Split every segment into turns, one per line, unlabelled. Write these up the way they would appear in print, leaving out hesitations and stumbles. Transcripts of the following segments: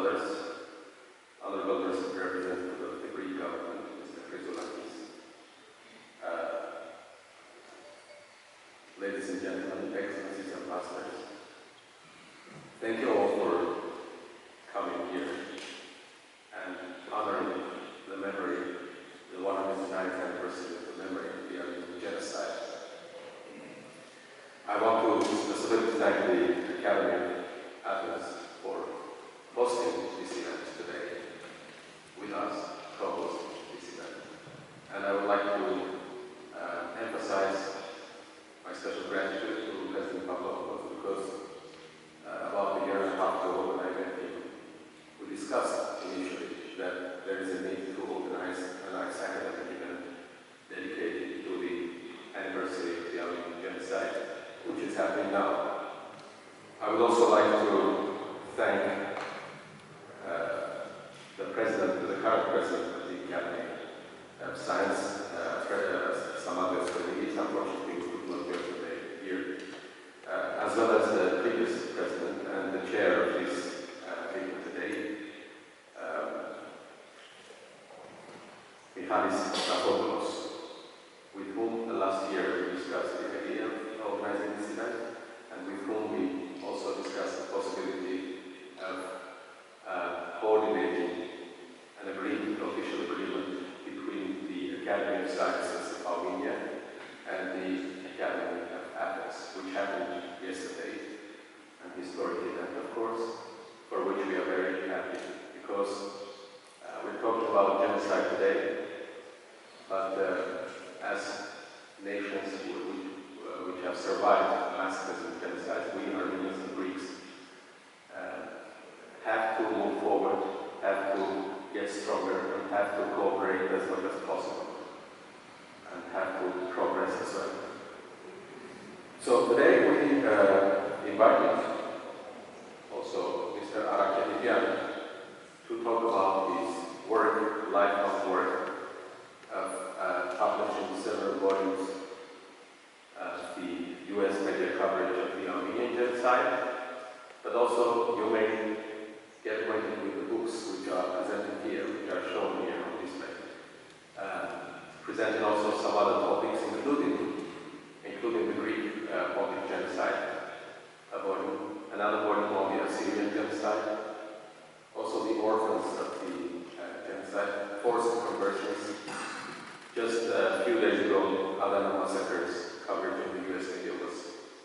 others, Honorable Representative of the Greek government, Mr. Chrysoulakis, ladies and gentlemen, excellencies and masters, thank you all for coming here and honoring the memory, the 109th anniversary of the memory of the Armenian Genocide. I want to specifically thank the Academy of Athens for hosting this event today with us, co-hosting this event. And I would like to emphasize my special gratitude to President Pavlov because about a year and a half ago when I met him, we discussed initially that there is a need to organize a nice academic event dedicated to the anniversary of the Armenian Genocide, which is happening now. I would also like to thank the current president of the Academy of Science, Samadas Kolinis, unfortunately who could not be today here, as well as the previous president and the chair of this meeting today, Michalis Stathopoulos, with whom last year we discussed the idea of organizing this event, and with whom we also discussed the possibility of coordinating an agreement, an official agreement between the Academy of Sciences of Armenia and the Academy of Athens, which happened yesterday, an historic event, of course, for which we are very happy, because we're talking about genocide today, but as nations which have survived massacres and genocides, we Armenians and Greeks have to move forward, have to get stronger, and have to cooperate as much as possible, and have to progress as well. So today we invited also Mr. Tigran to talk about his work, lifelong work, of publishing several volumes of the US media coverage of the Armenian Genocide, but also you may get acquainted with the books which are presented here, which are shown here on display. Presenting also some other topics, including the Greek Pontic Genocide, a volume, another volume on the Assyrian Genocide, also the orphans of the genocide, forced conversions. Just a few days ago, Athens massacres coverage in the US media was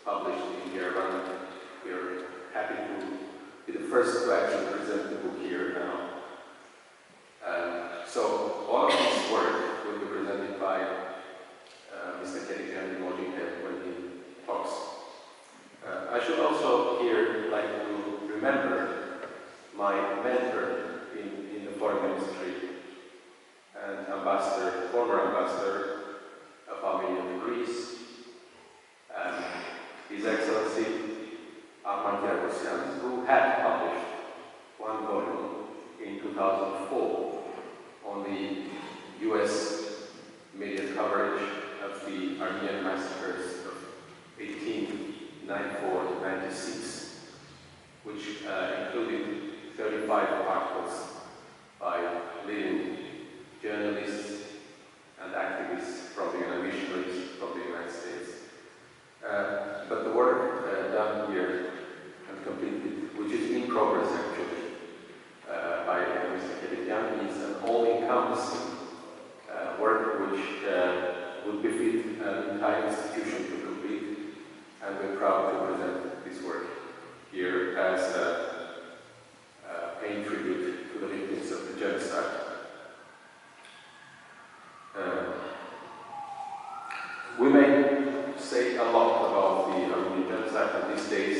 published in Yerevan. We are happy to be the first to actually present the book here now. So all of this work will be presented by Mr. Tigran Mkrtchyan when he talks. I should also here like to remember my mentor in the foreign ministry and former ambassador of Armenia to Greece, His Excellency Armenian Genocide, who had published one volume in 2004 on the US media coverage of the Armenian massacres of 1894-96, which included 35 articles by leading journalists and activists from the missionaries from the United States. But the work done here and completed, which is in progress actually, by Mr. Tigran, is an all-encompassing work which would befit an entire institution to complete, and we're proud to present this work here as paying tribute to the victims of the genocide. We may say a lot about the Armenian Genocide in these days,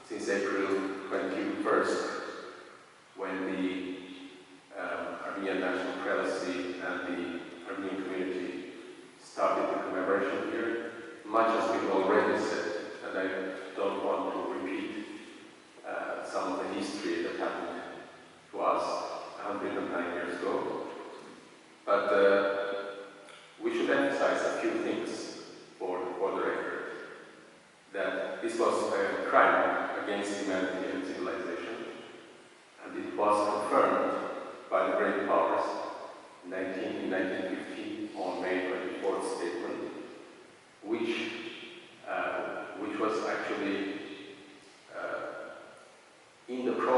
since April 21st, when the Armenian National Prelacy and the Armenian community started the commemoration here. Much has been already said, and I don't want to repeat some of the history that happened to us 109 years ago. But we should emphasize a few things for the record. That this was a crime against humanity and civilization, and it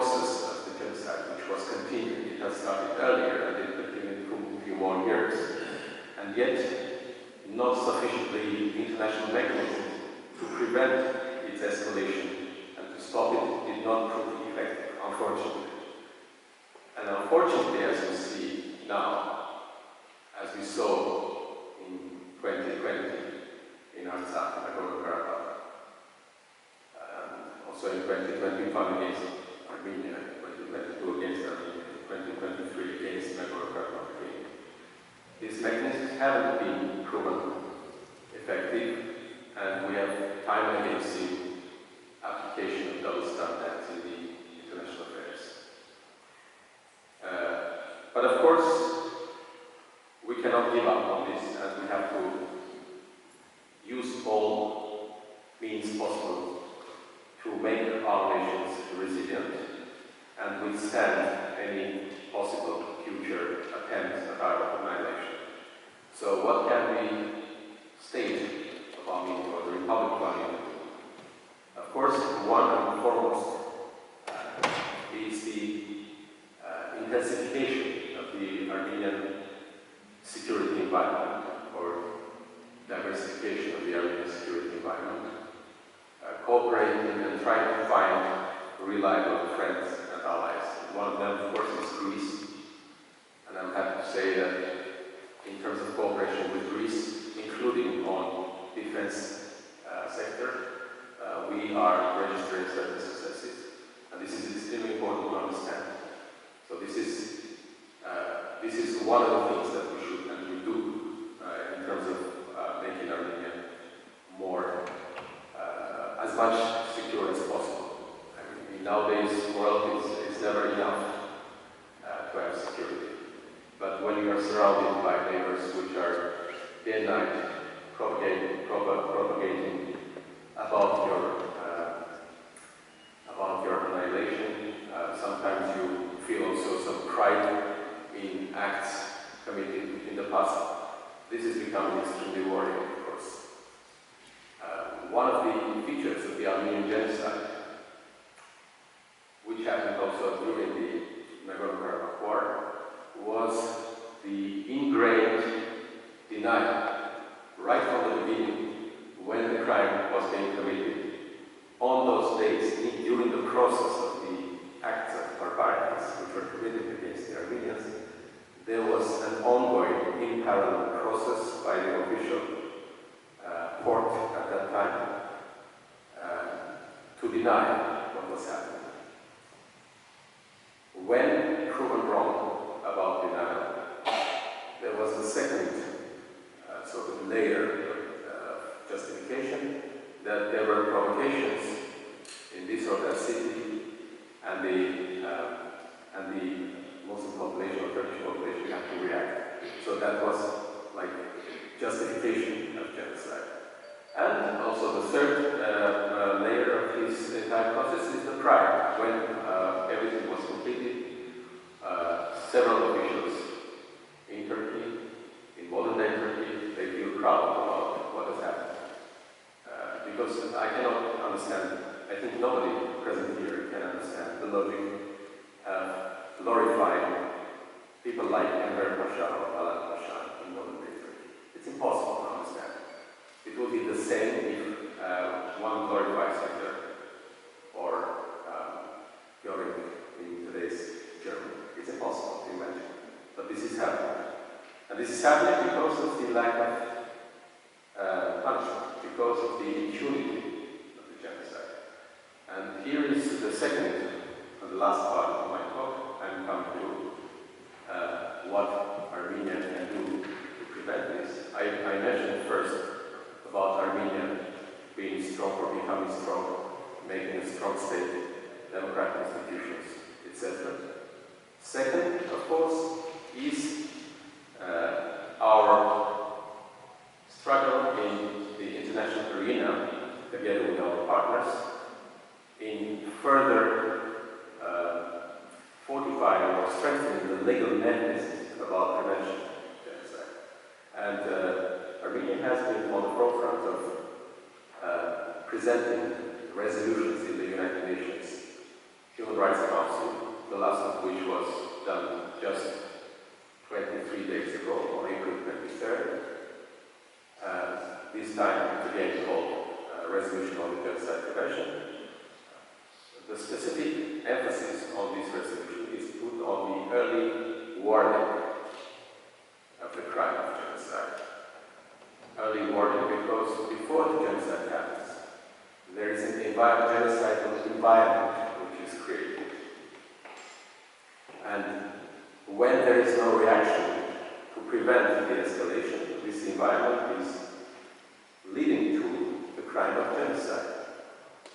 process of the genocide, which was continued. It has started earlier and it continued for a few more years. And yet, not sufficiently international mechanisms to prevent its escalation and to stop it did not prove effective, unfortunately. And unfortunately, as we see now, as we saw in 2020 in Artsakh, Nagorno-Karabakh, also in 2021 against Armenia, 2022 against Armenia, 2023 against Nagorno-Karabakh. These mechanisms haven't been proven effective, and we have time and again seen application of double standards in the international affairs. But of course, we cannot give up on this, and we have to use all means possible to make our nations resilient and withstand any possible future attempts at our annihilation. So what can we state of Armenia or the Republic of Armenia? Of course, one and foremost is the intensification of the Armenian security environment, or diversification of the Armenian security environment, cooperating and trying to find reliable friends and allies. One of them, of course, is Greece, and I'm happy to say that in terms of cooperation with Greece, including on defense sector, we are registering certain successes, and this is extremely important to understand. So this is one of the things that we should and we do in terms of making Armenia more as much secure as possible. I mean, nowadays, world is never enough to have security. But when you are surrounded by neighbors which are day and night propagating about your annihilation, sometimes you feel also some pride in acts committed in the past. This is becoming extremely worrying, of course. One of the features of the Armenian Genocide, which happened also during the Nagorno-Karabakh War, was the ingrained denial, right from the beginning, when the crime was being committed. On those days, during the process of the acts of barbarity which were committed against the Armenians, there was an ongoing, in parallel process by the official court at that time to deny what was happening. When proven wrong about denial, there was a second sort of layer of justification, that there were provocations in this or that city, and the Muslim population or Turkish population had to react. So that was like justification of genocide. And also the third layer of this entire process is the pride. When everything was completed, several officials in Turkey, in modern-day Turkey, they feel proud about what has happened. Because I cannot understand, I think nobody present here can understand the logic of glorifying people like Enver Pasha or Talat Pasha in modern-day Turkey. It's impossible to understand. It would be the same if one glorifies Hitler or Göring in today's Germany. It's impossible to imagine. But this is happening. And this is happening because of the lack of punishment, because of the impunity of the genocide. And here is the second and the last part of my talk. I'm coming to what Armenia can do to prevent this. I mentioned first about Armenia being strong or becoming strong, making a strong state, democratic institutions, etc. Second, of course, is our struggle in the international arena, together with our partners, in further fortifying or strengthening the legal mechanisms about prevention of genocide. And Armenia has been on the forefront of presenting resolutions in the United Nations Human Rights Council time it's again called Resolution on the Genocide Commemoration. The specific emphasis on this resolution is put on the early warning of the crime of genocide. Early warning because before the genocide happens, there is an genocidal environment which is created. And when there is no reaction to prevent the escalation, this environment is leading to the crime of genocide.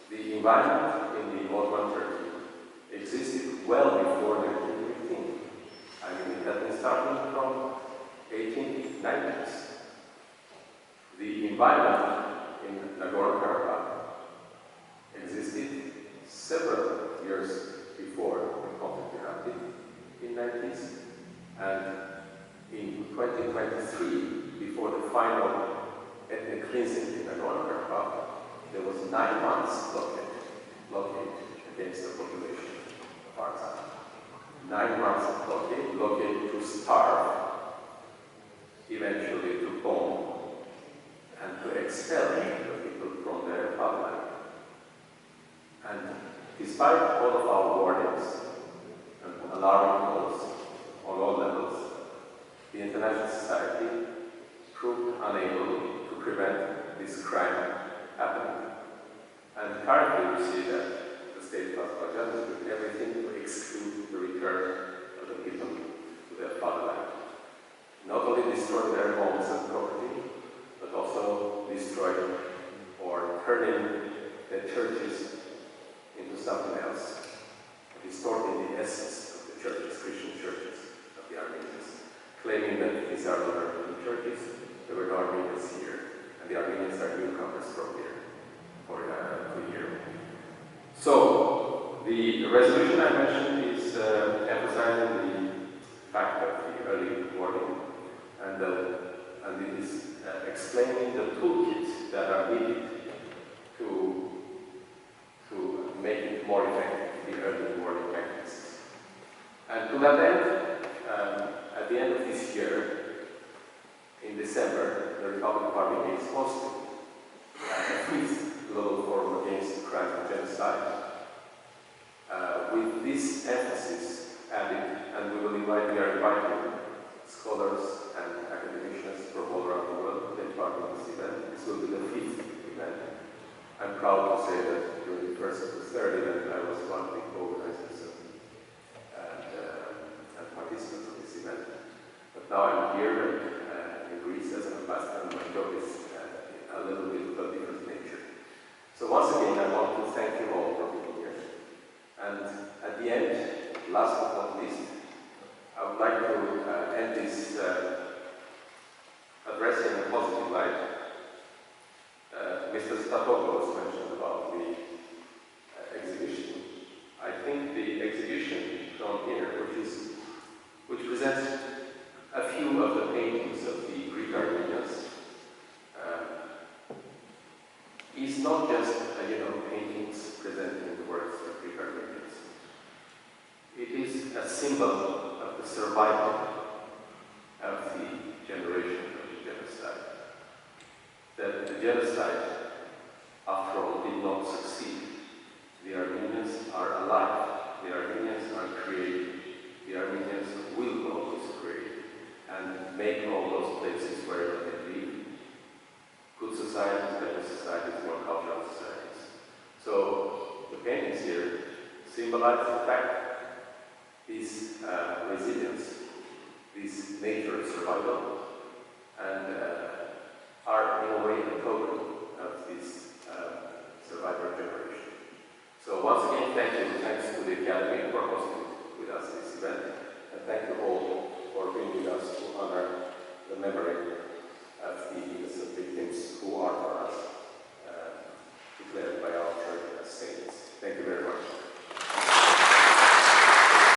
The environment in the Ottoman Turkey existed well before 1915. I mean, it had been starting from 1890s. The environment in Nagorno-Karabakh existed several years before the conflict erupted in the 90s, and in 2023, before the final ethnic cleansing in Nagorno-Karabakh, there was 9 months blockade against the population of Artsakh. 9 months of blockade to starve, eventually to bomb, and to expel the people from their homeland. And despite all of our warnings and alarming calls on all levels, the international society proved unable to prevent this crime happening. And currently we see that the state of Azerbaijan is doing everything to exclude the return of the people to their fatherland. Not only destroying their homes and property, but also destroying or turning their churches into something else, distorting the essence of the churches, Christian churches of the Armenians, claiming that these are not Armenian churches, there were no Armenians here, and the Armenians are newcomers from here for a year. So, the resolution I mentioned is emphasizing the fact of the early warning, and it is explaining the toolkits that are needed to make it more effective, the early warning mechanisms. And to that end, at the end of this year, in December, the Republic of Armenia is hosting the 5th Global Forum Against the Crime of Genocide, with this emphasis added, and we are inviting scholars and academicians from all around the world to take part in this event. This will be the 5th event. I'm proud to say that during the first and the third event, I was one of the co-organizers and participants of this event. But now I'm here in Greece as an ambassador, and my job is a little bit of a different nature. So once again, I want to thank you all for being here. And at the end, last but not least, I would like to end this address in a positive light. Mr. Statopoulos mentioned about the exhibition. I think the exhibition shown here, which presents a few of the paintings of the Greek Armenians, is not just paintings presenting the works of Greek Armenians. It is a symbol of the survival of the generation of the genocide. That the genocide, after all, did not succeed. The Armenians are alive. The Armenians are creating. The Armenians will always create and make all those places wherever they live good societies, better societies, more cultural societies. So the paintings here symbolize the fact this resilience, this nature of survival, and are in a way a token of this survivor generation. So once again, thank you. Thanks to the